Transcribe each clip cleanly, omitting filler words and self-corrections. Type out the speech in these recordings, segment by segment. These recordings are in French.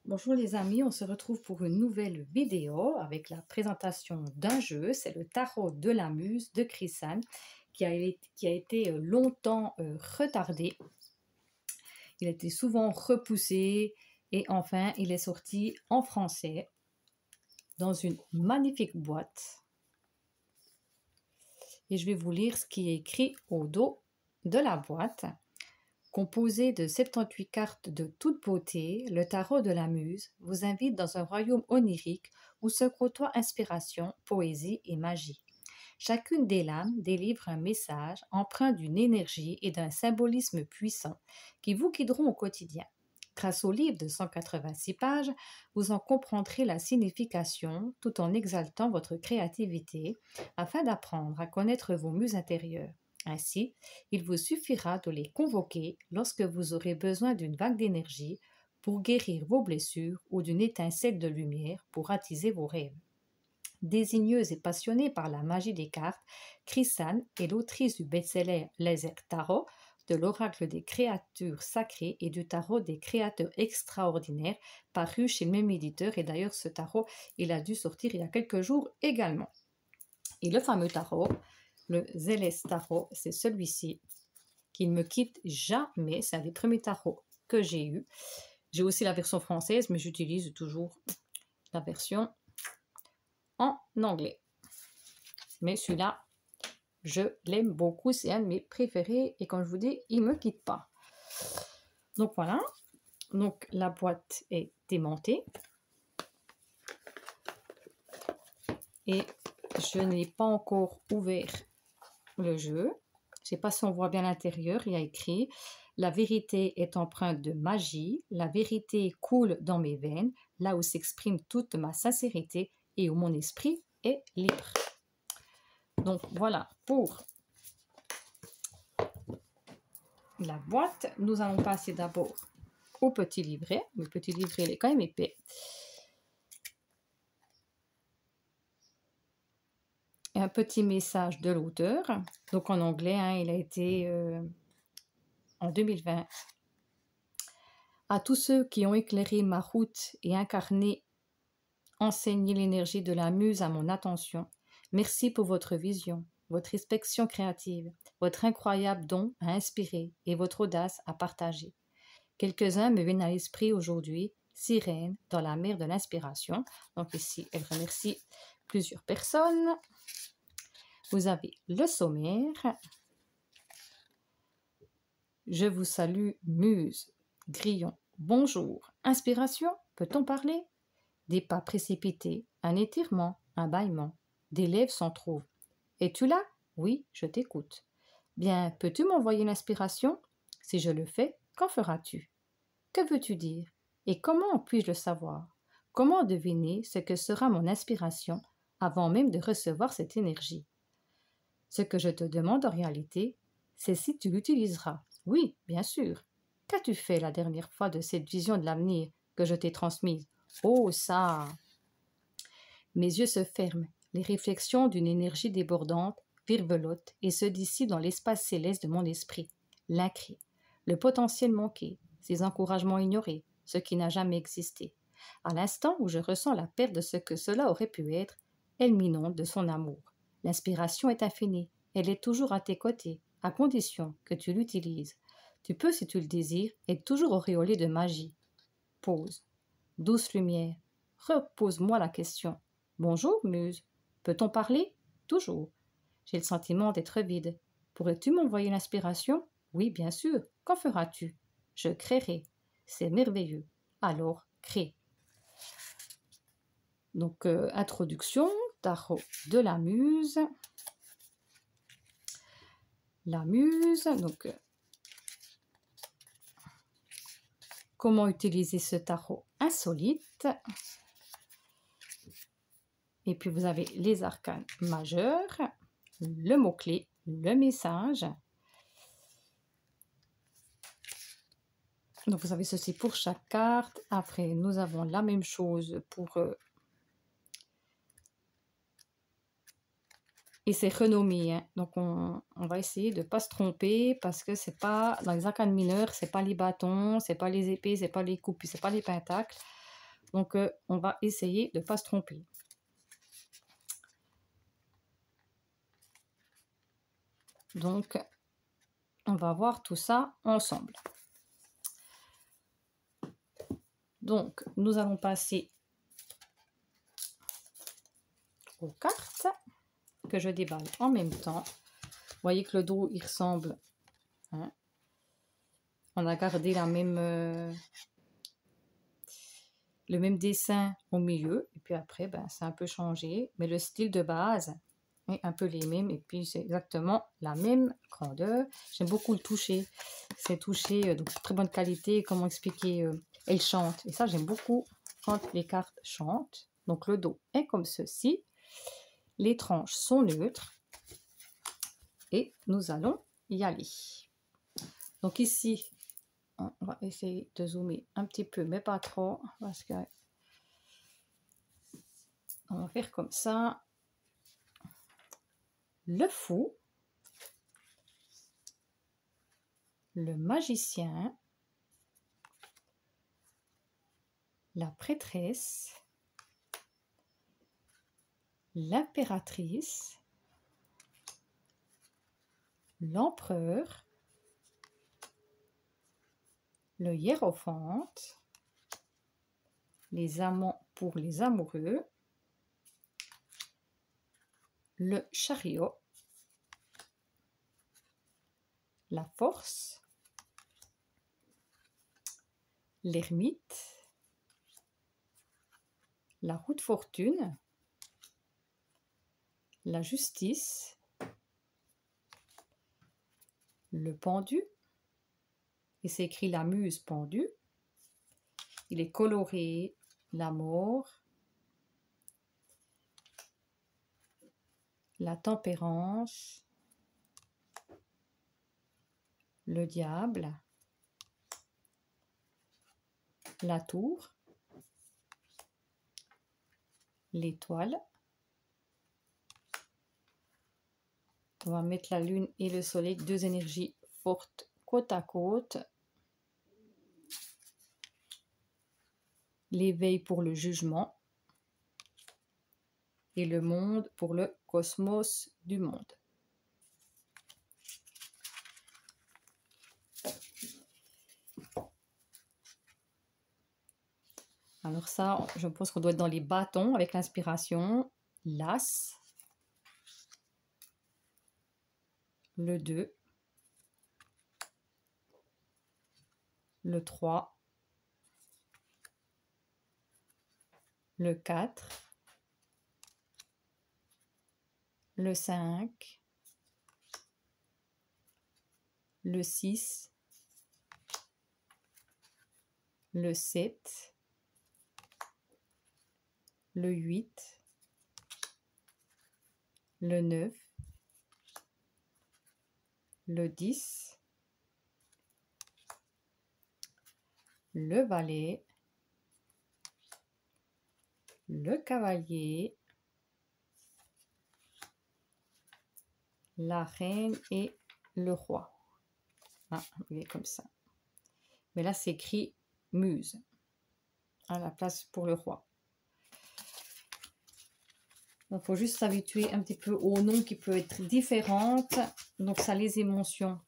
Bonjour les amis, on se retrouve pour une nouvelle vidéo avec la présentation d'un jeu. C'est le tarot de la muse de Chrisanne qui a été longtemps retardé. Il a été souvent repoussé et enfin il est sorti en français dans une magnifique boîte. Et je vais vous lire ce qui est écrit au dos de la boîte. Composé de 78 cartes de toute beauté, le tarot de la muse vous invite dans un royaume onirique où se côtoient inspiration, poésie et magie. Chacune des lames délivre un message empreint d'une énergie et d'un symbolisme puissant qui vous guideront au quotidien. Grâce au livre de 186 pages, vous en comprendrez la signification tout en exaltant votre créativité afin d'apprendre à connaître vos muses intérieures. Ainsi, il vous suffira de les convoquer lorsque vous aurez besoin d'une vague d'énergie pour guérir vos blessures ou d'une étincelle de lumière pour attiser vos rêves. Désigneuse et passionnée par la magie des cartes, Chrisanne est l'autrice du best-seller Laser Tarot, de l'oracle des créatures sacrées et du tarot des créateurs extraordinaires, paru chez le même éditeur. Et d'ailleurs, ce tarot, il a dû sortir il y a quelques jours également. Et le fameux tarot, le Zélès Tarot, c'est celui-ci qui ne me quitte jamais. C'est un des premiers tarots que j'ai eu. J'ai aussi la version française, mais j'utilise toujours la version en anglais. Mais celui-là, je l'aime beaucoup. C'est un de mes préférés. Et comme je vous dis, il ne me quitte pas. Donc voilà. Donc la boîte est aimantée. Et je n'ai pas encore ouvert le jeu. Je ne sais pas si on voit bien l'intérieur. Il y a écrit « La vérité est empreinte de magie. La vérité coule dans mes veines, là où s'exprime toute ma sincérité et où mon esprit est libre. » Donc voilà pour la boîte. Nous allons passer d'abord au petit livret. Le petit livret, il est quand même épais. Un petit message de l'auteur, donc en anglais, hein, il a été en 2020. À tous ceux qui ont éclairé ma route et incarné, enseigné l'énergie de la muse à mon attention, merci pour votre vision, votre inspection créative, votre incroyable don à inspirer et votre audace à partager. Quelques-uns me viennent à l'esprit aujourd'hui, sirènes dans la mer de l'inspiration. Donc ici, elle remercie plusieurs personnes. Vous avez le sommaire. Je vous salue, muse. Grillon. Bonjour. Inspiration, peut-on parler? Des pas précipités, un étirement, un bâillement. Des lèvres s'en trouvent. Es-tu là? Oui, je t'écoute. Bien, peux-tu m'envoyer l'inspiration? Si je le fais, qu'en feras-tu? Que veux-tu dire? Et comment puis-je le savoir? Comment deviner ce que sera mon inspiration avant même de recevoir cette énergie? Ce que je te demande en réalité, c'est si tu l'utiliseras. Oui, bien sûr. Qu'as-tu fait la dernière fois de cette vision de l'avenir que je t'ai transmise? Oh, ça! Mes yeux se ferment. Les réflexions d'une énergie débordante virevoltent et se dissipent dans l'espace céleste de mon esprit. L'incré, le potentiel manqué, ses encouragements ignorés, ce qui n'a jamais existé. À l'instant où je ressens la perte de ce que cela aurait pu être, elle m'inonde de son amour. L'inspiration est infinie, elle est toujours à tes côtés, à condition que tu l'utilises. Tu peux, si tu le désires, être toujours auréolé de magie. Pause. Douce lumière, repose-moi la question. Bonjour, muse. Peut-on parler? Toujours. J'ai le sentiment d'être vide. Pourrais-tu m'envoyer l'inspiration? Oui, bien sûr. Qu'en feras-tu? Je créerai. C'est merveilleux. Alors, crée. Donc, introduction, tarot de la muse. La muse, donc, comment utiliser ce tarot insolite. Et puis, vous avez les arcanes majeurs, le mot-clé, le message. Donc, vous avez ceci pour chaque carte. Après, nous avons la même chose pour... et c'est renommé. Hein. Donc, on va essayer de ne pas se tromper parce que c'est pas... Dans les arcanes mineures, c'est pas les bâtons, c'est pas les épées, c'est pas les coupes, c'est pas les pentacles. Donc, on va essayer de ne pas se tromper. Donc, on va voir tout ça ensemble. Donc, nous allons passer aux cartes que je déballe en même temps. Vous voyez que le dos, il ressemble. Hein, on a gardé la même, le même dessin au milieu. Et puis après, ben, c'est un peu changé. Mais le style de base est un peu les mêmes. Et puis, c'est exactement la même grandeur. J'aime beaucoup le toucher. C'est touché de très bonne qualité. Comment expliquer, elle chante. Et ça, j'aime beaucoup quand les cartes chantent. Donc, le dos est comme ceci. Les tranches sont neutres. Et nous allons y aller. Donc ici, on va essayer de zoomer un petit peu, mais pas trop, parce que on va faire comme ça. Le fou, le magicien, la prêtresse, l'impératrice, l'empereur, le hiérophante, les amants pour les amoureux, le chariot, la force, l'ermite, la roue de fortune, la justice, le pendu, et c'est écrit la muse pendue. Il est coloré, la mort, la tempérance, le diable, la tour, l'étoile. On va mettre la lune et le soleil, deux énergies fortes côte à côte. L'éveil pour le jugement et le monde pour le cosmos du monde. Alors ça, je pense qu'on doit être dans les bâtons avec l'inspiration. L'As, le 2, le 3, le 4, le 5, le 6, le 7, le 8, le 9, le 10, le valet, le cavalier, la reine et le roi. Ah, vous voyez comme ça. Mais là, c'est écrit muse à la place pour le roi. Donc, il faut juste s'habituer un petit peu aux noms qui peuvent être différentes. Donc, ça, les émotions.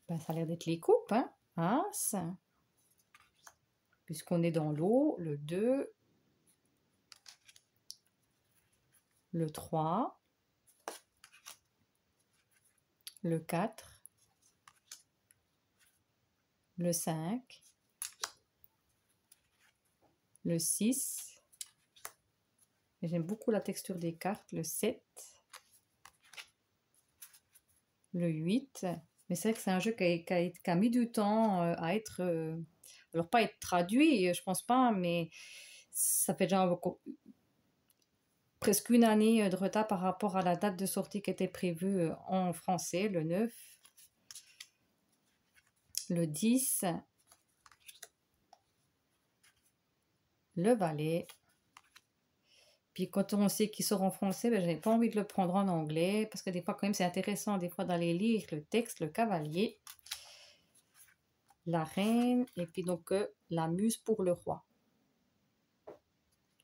Ben, ça a l'air d'être les coupes, hein. As. Puisqu'on est dans l'eau. Le 2. Le 3. Le 4. Le 5. Le 6. J'aime beaucoup la texture des cartes. Le 7. Le 8. Mais c'est vrai que c'est un jeu qui a mis du temps à être... alors, pas être traduit, je pense pas, mais ça fait déjà presque une année de retard par rapport à la date de sortie qui était prévue en français, le 9. Le 10. Le valet. Puis quand on sait qu'il sort en français, ben, j'ai pas envie de le prendre en anglais, parce que des fois, quand même, c'est intéressant des fois d'aller lire le texte, le cavalier. la reine et puis donc la muse pour le roi.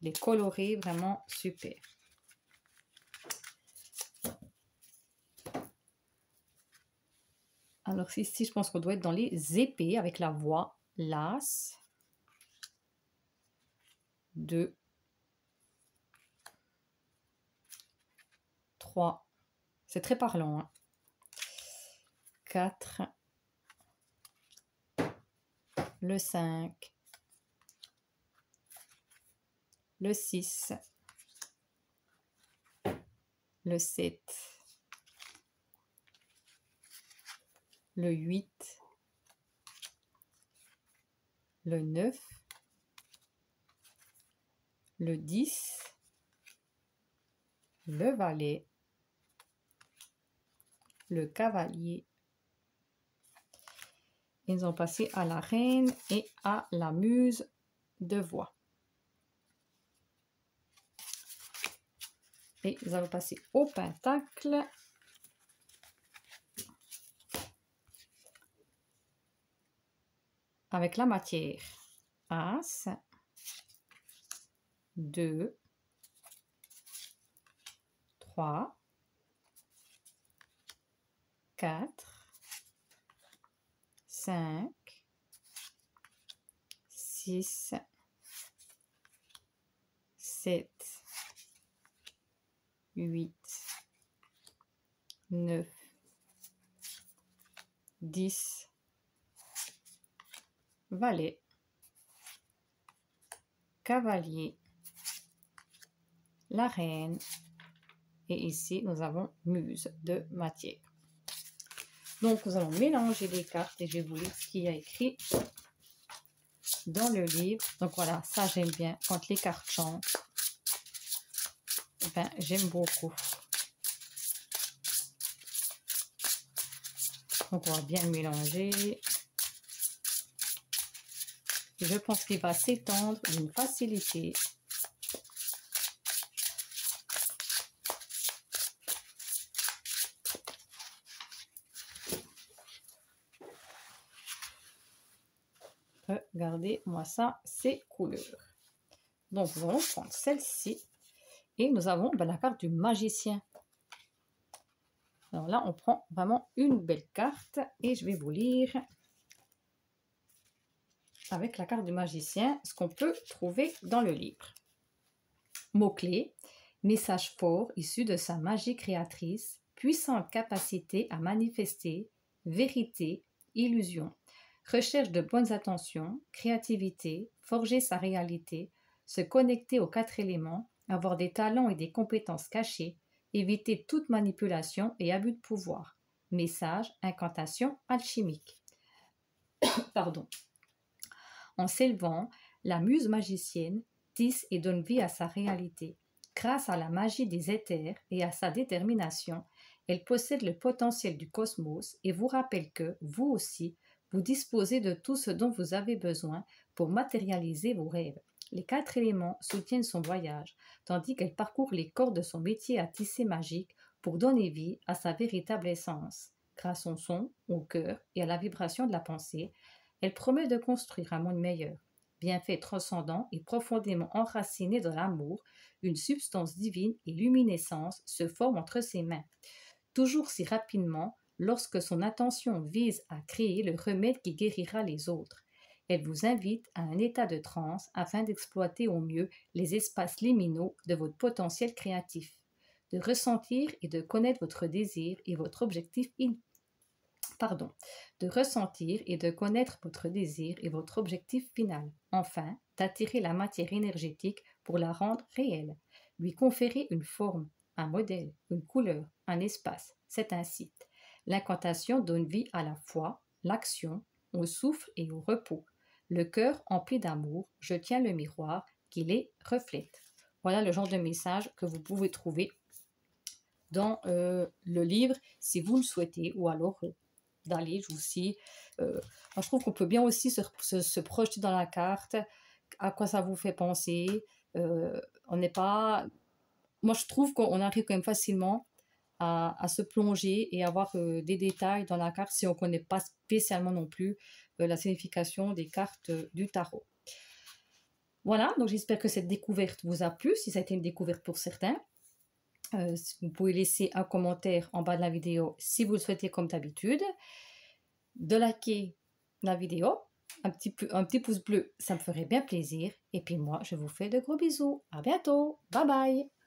Les colorés, vraiment super. Alors ici, je pense qu'on doit être dans les épées avec la voix. L'as, 2, 3. C'est très parlant. Hein. 4, le 5, le 6, le 7, le 8, le 9, le 10, le valet, le cavalier. Et nous allons passer à la reine et à la muse de voix. Et nous allons passer au pentacle. Avec la matière. As, 2, 3, 4, 5, 6, 7, 8, 9, 10, valet, cavalier, la reine et ici nous avons muse de matière. Donc nous allons mélanger les cartes et je vais vous lire ce qu'il y a écrit dans le livre. Donc voilà, ça j'aime bien quand les cartes chantent. Ben, j'aime beaucoup. Donc on va bien le mélanger. Je pense qu'il va s'étendre d'une facilité. Regardez-moi ça, ces couleurs. Donc nous allons prendre celle-ci. Et nous avons la carte du magicien. Alors là, on prend vraiment une belle carte. Et je vais vous lire avec la carte du magicien ce qu'on peut trouver dans le livre. Mots-clés, message fort issu de sa magie créatrice, puissante capacité à manifester, vérité, illusion, recherche de bonnes intentions, créativité, forger sa réalité, se connecter aux 4 éléments, avoir des talents et des compétences cachées, éviter toute manipulation et abus de pouvoir. Message, incantation alchimique. Pardon. En s'élevant, la muse magicienne tisse et donne vie à sa réalité. Grâce à la magie des éthers et à sa détermination, elle possède le potentiel du cosmos et vous rappelle que, vous aussi, vous disposez de tout ce dont vous avez besoin pour matérialiser vos rêves. Les 4 éléments soutiennent son voyage, tandis qu'elle parcourt les cordes de son métier à tisser magique pour donner vie à sa véritable essence. Grâce au son, au cœur et à la vibration de la pensée, elle promet de construire un monde meilleur. Bienfait transcendant et profondément enraciné dans l'amour, une substance divine et luminescence se forme entre ses mains. Toujours si rapidement, lorsque son attention vise à créer le remède qui guérira les autres. Elle vous invite à un état de transe afin d'exploiter au mieux les espaces liminaux de votre potentiel créatif, de ressentir et de connaître votre désir et votre objectif de ressentir et de connaître votre désir et votre objectif final. Enfin, d'attirer la matière énergétique pour la rendre réelle, lui conférer une forme, un modèle, une couleur, un espace. C'est ainsi. L'incantation donne vie à la foi, l'action, au souffle et au repos. Le cœur empli d'amour, je tiens le miroir qui les reflète. Voilà le genre de message que vous pouvez trouver dans le livre si vous le souhaitez, ou alors d'aller aussi. Je trouve qu'on peut bien aussi se projeter dans la carte, à quoi ça vous fait penser. On n'est pas... Moi, je trouve qu'on arrive quand même facilement à se plonger et avoir des détails dans la carte si on ne connaît pas spécialement non plus la signification des cartes du tarot. Voilà, donc j'espère que cette découverte vous a plu, si ça a été une découverte pour certains. Vous pouvez laisser un commentaire en bas de la vidéo si vous le souhaitez comme d'habitude. De liker la vidéo, un petit pouce bleu, ça me ferait bien plaisir. Et puis moi, je vous fais de gros bisous. À bientôt. Bye bye.